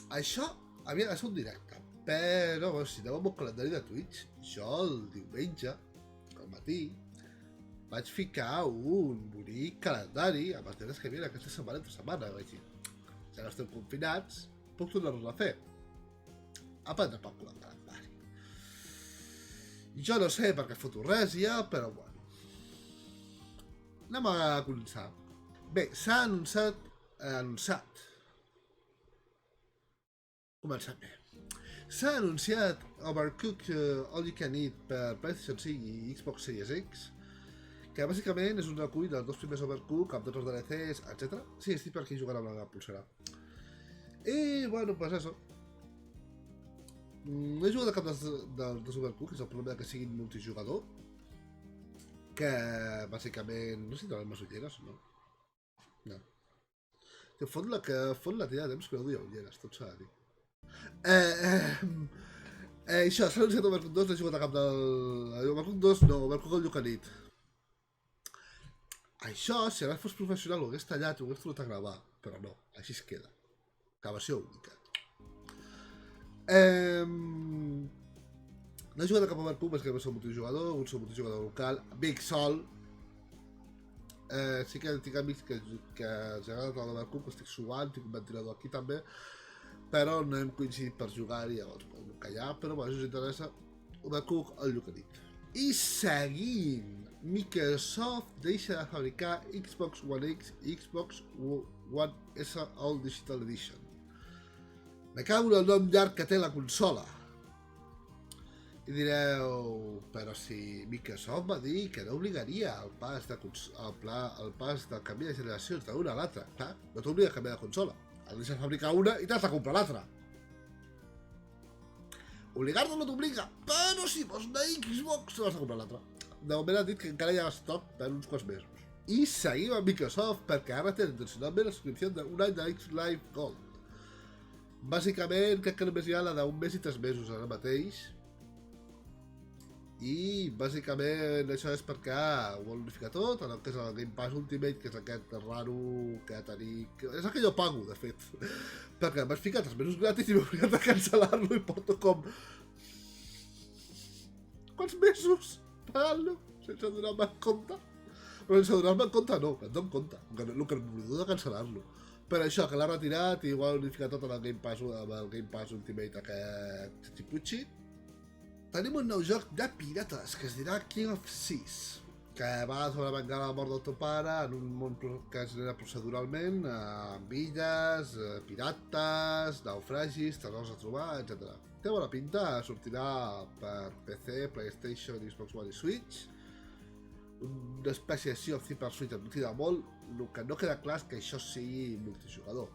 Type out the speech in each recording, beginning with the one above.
Això havia de ser un directe, però si aneu amb el calendari de Twitch, jo el diumenge, al matí, vaig ficar un bonic calendari amb els dies que havia aquesta setmana entre setmana. Vaig dir, ja no estem confinats, puc tornar-los a fer. A prendre pel cul el calendari. Jo no sé per què foto res ja, però bueno. Anem a començar. Bé, s'ha anunciat. Comencem bé. S'ha anunciat Overcooked All You Can Eat per PlayStation 5 i Xbox Series X, que bàsicament és un recull dels dos primers Overcooked amb tots els DLCs, etc. Sí, estic per aquí jugant amb la pulsera. I, bueno, pues eso. No he jugat a cap dels Overcooked, és el problema que siguin multijugador, que bàsicament... No sé si tenen més ulleres o no. No. Que fot la tira de temps que no duia ulleres, tot s'ha de dir. Això, s'ha anunciat Overcooked 2, no he jugat a cap del... Overcooked 2 no, Overcooked All You Can Eat. Això, si ara fos professional, ho hagués tallat i ho hagués tornat a gravar, però no, així es queda. Gravació única. No he jugat a cap Overcooked, és que no soc multijugador, un soc multijugador local, Big Sol. Sí que tinc amics que els agrada l'Overcooked, estic suant, tinc un ventilador aquí també, però no hem coincidit per jugar i llavors podem callar, però bueno, si us interessa, Overcooked All You Can Eat. I seguint, Microsoft deixa de fabricar Xbox One X i Xbox One S All Digital Edition. Me cago en el nom llarg que té la consola. I direu, però si Microsoft va dir que no obligaria el pas de canvi de generacions d'una a l'altra. Clar, no t'obliga a canviar de consola. Has de deixar fabricar una i t'has de comprar l'altra. Obligar-te no t'obliga, però si vols una Xbox t'has de comprar l'altra. De moment han dit que encara hi ha estoc per uns quants mesos. I seguim amb Microsoft perquè ara té intencionalment la subscripció d'un any de Xlive Gold. Bàsicament crec que només hi ha la d'un mes i 3 mesos ara mateix. I bàsicament això és perquè ho vol unificar tot, en el que és el Game Pass Ultimate, que és aquest raro que tenim... És el que jo pago, de fet. Perquè em vaig ficar 3 mesos gratis i m'he obligat de cancel·lar-lo i porto com... Quants mesos pagant-lo sense donar-me en compte? Però sense donar-me en compte no, em dono en compte. El que m'oblido de cancel·lar-lo. Per això, que l'ha retirat i ho ha unificat tot en el Game Pass Ultimate aquest xiputxi. Tenim un nou joc de pirates que es dirà King of Seas, que va sobre vengar la mort del teu pare en un món que es genera proceduralment, amb illes, pirates, naufragis, tresors a trobar, etc. Té bona pinta, sortirà per PC, PlayStation, Xbox One i Switch. Una espècie de Sea of Thieves per Switch em crida molt, el que no queda clar és que això sigui multijugador.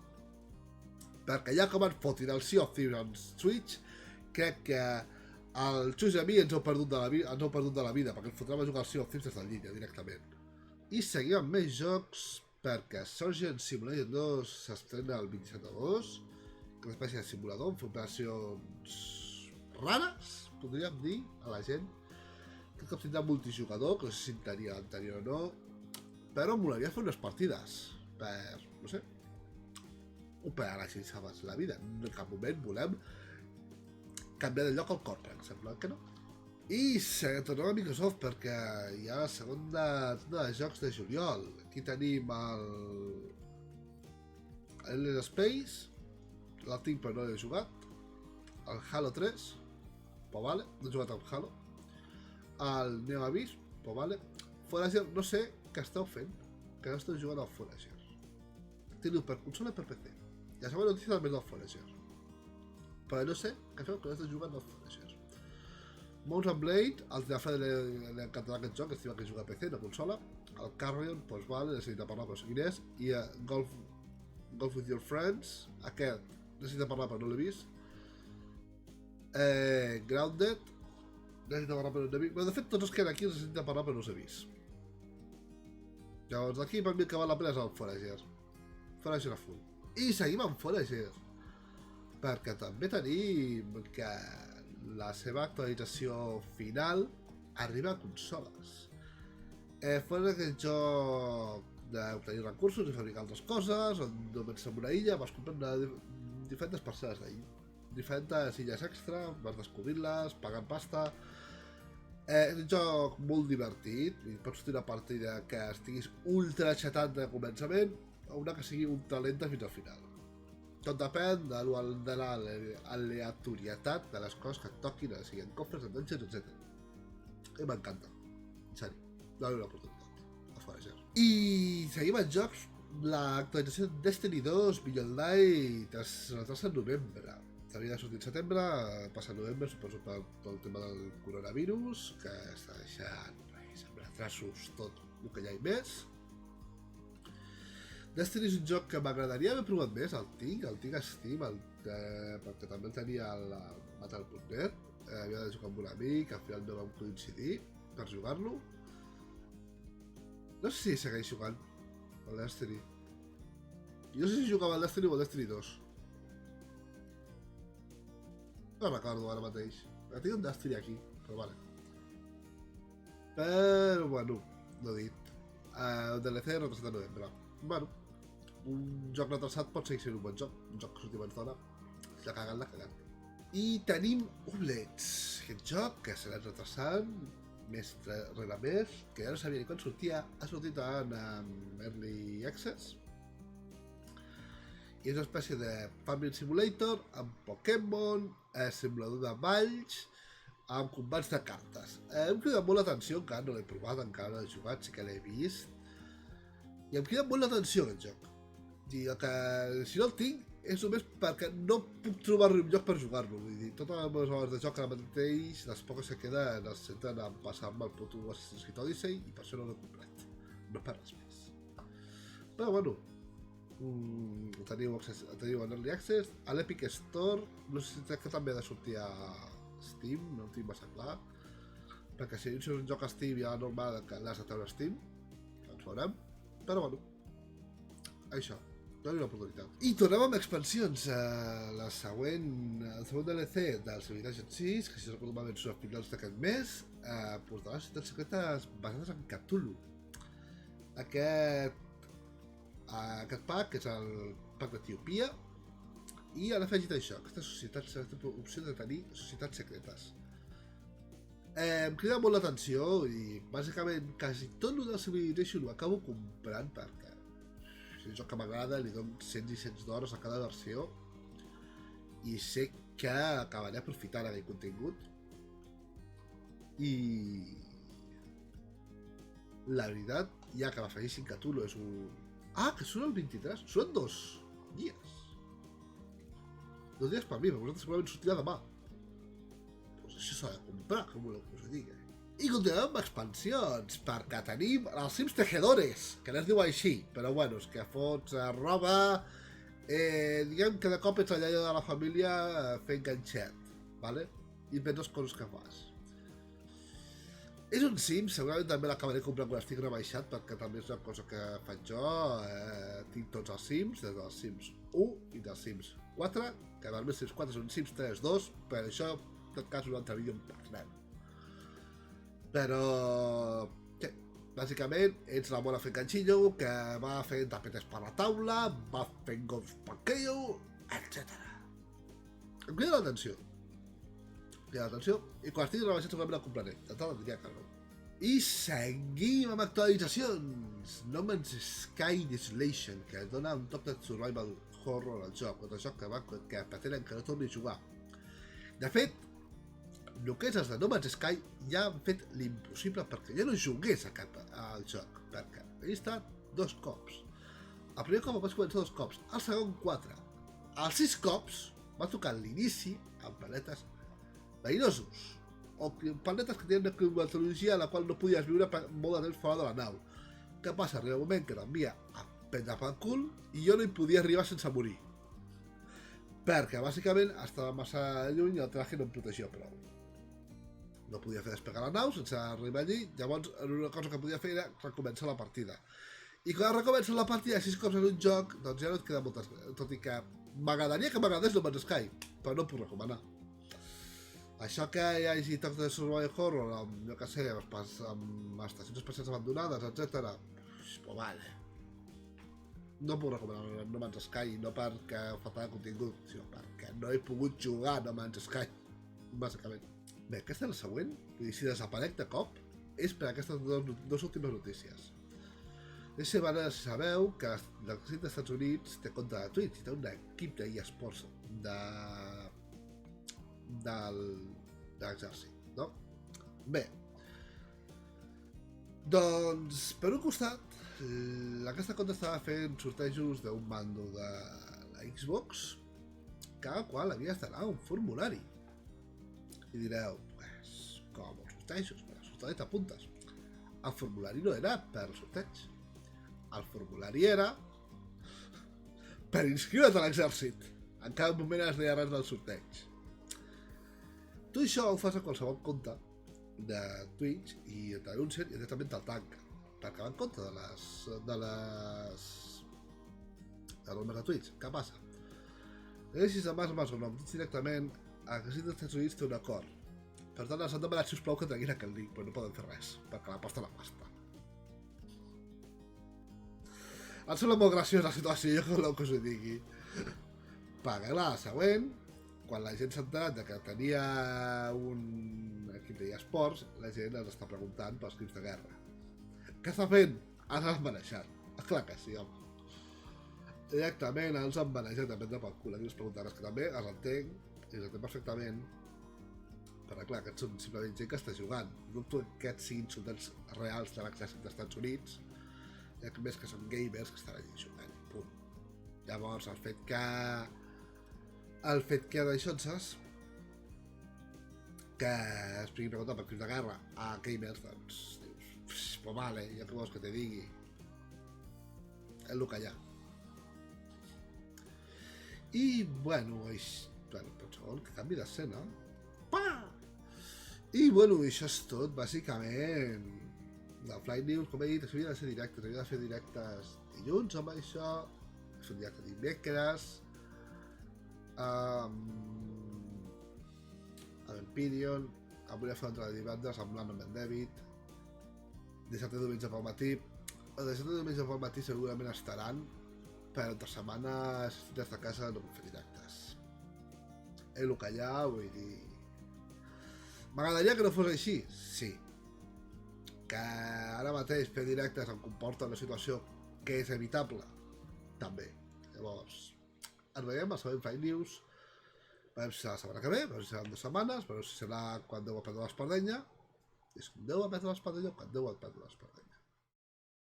Perquè ja com en fotin el Sea of Thieves en Switch, crec que el Xus i a mi ens heu perdut de la vida, perquè ens fotrem a jugar al Sea of Thieves des de línia, directament. I seguim amb més jocs, perquè Surgeon Simulator 2 s'estrena el 27 d'agost, que és una espècie de simulador, amb operacions rares, podríem dir, a la gent. Aquest cop tindrà multijugador, que no sé si tenia l'anterior o no, però em molaria fer unes partides, per, no sé, operar la gent salvar la vida. En cap moment volem canviar de lloc al corp, em sembla que no. I tornem a Microsoft perquè hi ha la segona de jocs de juliol. Aquí tenim el Endless Space, la tinc però no l'he jugat, el Halo 3, pues vale, no he jugat amb Halo, el Neo Abyss, pues vale, Forager, no sé què esteu fent, que no esteu jugant al Forager. Teniu per consola i per PC. Ja sabeu la notícia del del Forager. Però no sé què feu que no esteu jugant al Forager. Mount and Blade, els de la Fede li encantarà aquest joc, estima que juga a PC, no consola. El Carrion, doncs vale, necessita parlar però sé quin és. I Golf with Your Friends, aquest necessita parlar però no l'he vist. Grounded, necessita parlar però no l'he vist. Però de fet tots els que eren aquí necessita parlar però no els he vist. Llavors d'aquí per mi el que val la pena és el Forager. Forager a full. I seguim amb Forager. Perquè també tenim que la seva actualització final arriba a consoles. Fora aquest joc d'obtenir recursos i fabricar altres coses, on només en una illa vas comprant diferents parcel·les d'ahir. Diferents illes extra, vas descobrir-les, pagant pasta. És un joc molt divertit, i pots fer una partida que estiguis ultra xatat de començament o una que sigui ultra lenta fins al final. Tot depèn de l'aleatorietat de les coses que et toquin, siguin cofres, dungeons, etc. I m'encanta, en sèrio, dono una oportunitat, a Forager. I seguim els jocs, l'actualització de Destiny 2 Beyond Light es retrasa en novembre. Havia de sortir al setembre, passa a novembre, suposo per tot el tema del coronavirus, que està deixant amb retrasos tot el que hi ha més. Destiny és un joc que m'agradaria haver provat més, el tinc a Steam, perquè també el tenia al Battle.net, havia de jugar amb un amic, al final no vam coincidir per jugar-lo. No sé si segueix jugant al Destiny. Jo no sé si jugava al Destiny o al Destiny 2. No recordo ara mateix. Tinc un Destiny aquí, però vale. Però bueno, no he dit. El DLC retrasat a novembre. Bueno, un joc retrasat pot seguir sent un bon joc. Un joc que sortia abans d'hora. La cagant. I tenim Oblets. Aquest joc que s'ha anat retrasant més rere més, que ja no sabia ni quan sortia. Ha sortit en Early Access. I és una espècie de Farming Simulator amb Pokémon, simulador de balls, amb combats de cartes. Em crida molt l'atenció, encara no l'he provat, encara no l'he jugat, sí que l'he vist. I em crida molt l'atenció aquest joc. I que si no el tinc és només perquè no puc trobar-lo un lloc per jugar-lo. Vull dir, totes les meves hores de joc ara mateix, les poques que queden es centren en passar-me el puto Assassin's Creed Odyssey i per això no l'he comprat. No per res més. Però bueno, teniu en Early Access, a l'Epic Store, no sé si que també ha de sortir a Steam, no ho tinc massa clar, perquè si és un joc a Steam ja normal que l'has de treure a Steam, ens veurem, però bueno, això, doni una oportunitat. I tornem amb expansions, el següent DLC del Civilization 6, que si no recordo malament són a finals d'aquest mes, portarà ciutats secretes basades en Cthulhu. Aquest pack és el pack d'Etiopia i han afegit això, aquestes societats, aquesta opció de tenir societats secretes. Em crida molt l'atenció i bàsicament quasi tot el del Civilization ho acabo comprant perquè és un joc que m'agrada, li dono 100 i 100 d'hores a cada versió i sé que acabaré aprofitant aquell contingut i la veritat, ja que m'afegissin Cthulhu és un... que són el 23, són 2 dies. 2 dies per mi, però vosaltres segurament sortirà demà. Doncs això s'ha de comprar, com voleu que us ho digui. I continuem amb expansions, perquè tenim els Sims Tejedores, que no es diu així, però bueno, és que fots roba... diguem que de cop ets la iaia de la família fent ganxet, vale? I ves les coses que fas. És un Sims, segurament també l'acabaré comprant quan estic rebaixat, perquè també és una cosa que faig jo. Tinc tots els Sims, des dels Sims 1 i dels Sims 4, que els meus Sims 4 són Sims 3, 2, per això, en tot cas, un altre vídeo en parlem. Però... sí, bàsicament, ets la mona fent ganxillo, que va fent tapetes per la taula, va fent gofs per aquello, etc. Em crida l'atenció. I quan estigui rebaixat segurament la compraré. De tal diria que no. I seguim amb actualitzacions. No Man's Sky Desolation, que dona un toc de survival horror al joc, un joc que pretenen que no torni a jugar. De fet, el que és els de No Man's Sky ja han fet l'impossible perquè ja no jugués al joc, perquè he estat 2 cops. El primer cop em vaig començar 2 cops, el segon 4. Els 6 cops va tocar l'inici amb planetes verinosos, o planetes que tenen una climatologia en la qual no podies viure molt de temps fora de la nau. Què passa? Arriba un moment que t'envia a prendre pel cul i jo no hi podia arribar sense morir. Perquè bàsicament estava massa lluny i el traje no em protegia prou. No podia fer despegar la nau sense arribar allí, llavors l'única cosa que podia fer era recomençar la partida. I quan recomences la partida 6 cops en un joc, doncs ja no et queda moltes... Tot i que m'agradaria que m'agradés No Man's Sky, però no puc recomanar. Això que hi hagi tocs de survival horror, amb, jo què sé, amb estacions espacials abandonades, etc. Pues vale. no puc recomanar No Man's Sky, no perquè falta de contingut, sinó perquè no he pogut jugar a No Man's Sky, bàsicament. Bé, aquesta és la següent, i si desaparec de cop, és per aquestes dues últimes notícies. És si sabeu que l'exèrcit dels Estats Units té compte de Twitch i té un equip d'eSports de l'exèrcit, no? Bé, doncs, per un costat, aquesta compte estava fent sortejos d'un mando de la Xbox, cada qual havia d'instal·lar un formulari. I direu, pues, com els sortejos, per sorteig t'apuntes. El formulari no era per sorteig. El formulari era per inscriure't a l'exèrcit. En cap moment es deia res del sorteig. Tu això ho fas a qualsevol compte de Twitch i et denuncien i directament te'l tanca, perquè va en compte de les normes de Twitch. Què passa? Si se'n vas o no, directament l'exèrcit dels Estats Units té un acord. Per tant, els han demanat, sisplau, que treguin aquest link, però no poden fer res, perquè la pasta la pasta. Em sembla molt graciós la situació, que voleu que us ho digui. Perquè la següent, quan la gent s'ha enterat que tenia un equip d'eSports, la gent ens està preguntant pels crims de guerra. Què està fent? Ens han manejat. Clar que sí, home. Directament ens han manejat a prendre pel cul. Aquí us preguntaràs que també els entenc, i els entenc perfectament, però clar, aquests són simplement gent que està jugant. Dubto que aquests siguin soldats reals de l'exèrcit dels Estats Units, i més que són gamers que estan allà jugant, punt. Llavors, el fet que d'això que es pugui preguntar per crims de guerra a gamers, doncs dius, pues vale, ja que vols que te digui, és el que hi ha. I bueno, per segon, que canvi d'escena. I bueno, això és tot, bàsicament. La Flight News, com he dit, s'havia de fer directes, havia de fer directes dilluns amb això, he fet directe dimecres, a l'Empyrean, avui he fet una altra de divendres amb l'Anna Ben David, dissabte i diumenge pel matí. El dissabte i diumenge pel matí segurament estaran, però entre setmanes des de casa no puc fer directes. És el que hi ha, vull dir... M'agradaria que no fos així? Sí. Que ara mateix fer directes em comporta una situació que és evitable? També. Llavors, ens veiem a Sabem Fine News. Veiem si serà la setmana que ve, veiem si serà en 2 setmanes, veiem si serà quan Déu va perdre l'Espardenya. És quan Déu va perdre l'Espardenya o quan Déu va perdre l'Espardenya.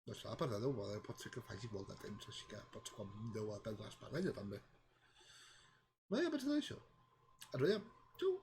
No serà per Déu, pot ser que faci molt de temps, així que pot ser quan Déu va perdre l'Espardenya també. Bé, ja pensat en això. Ens veiem. Xau!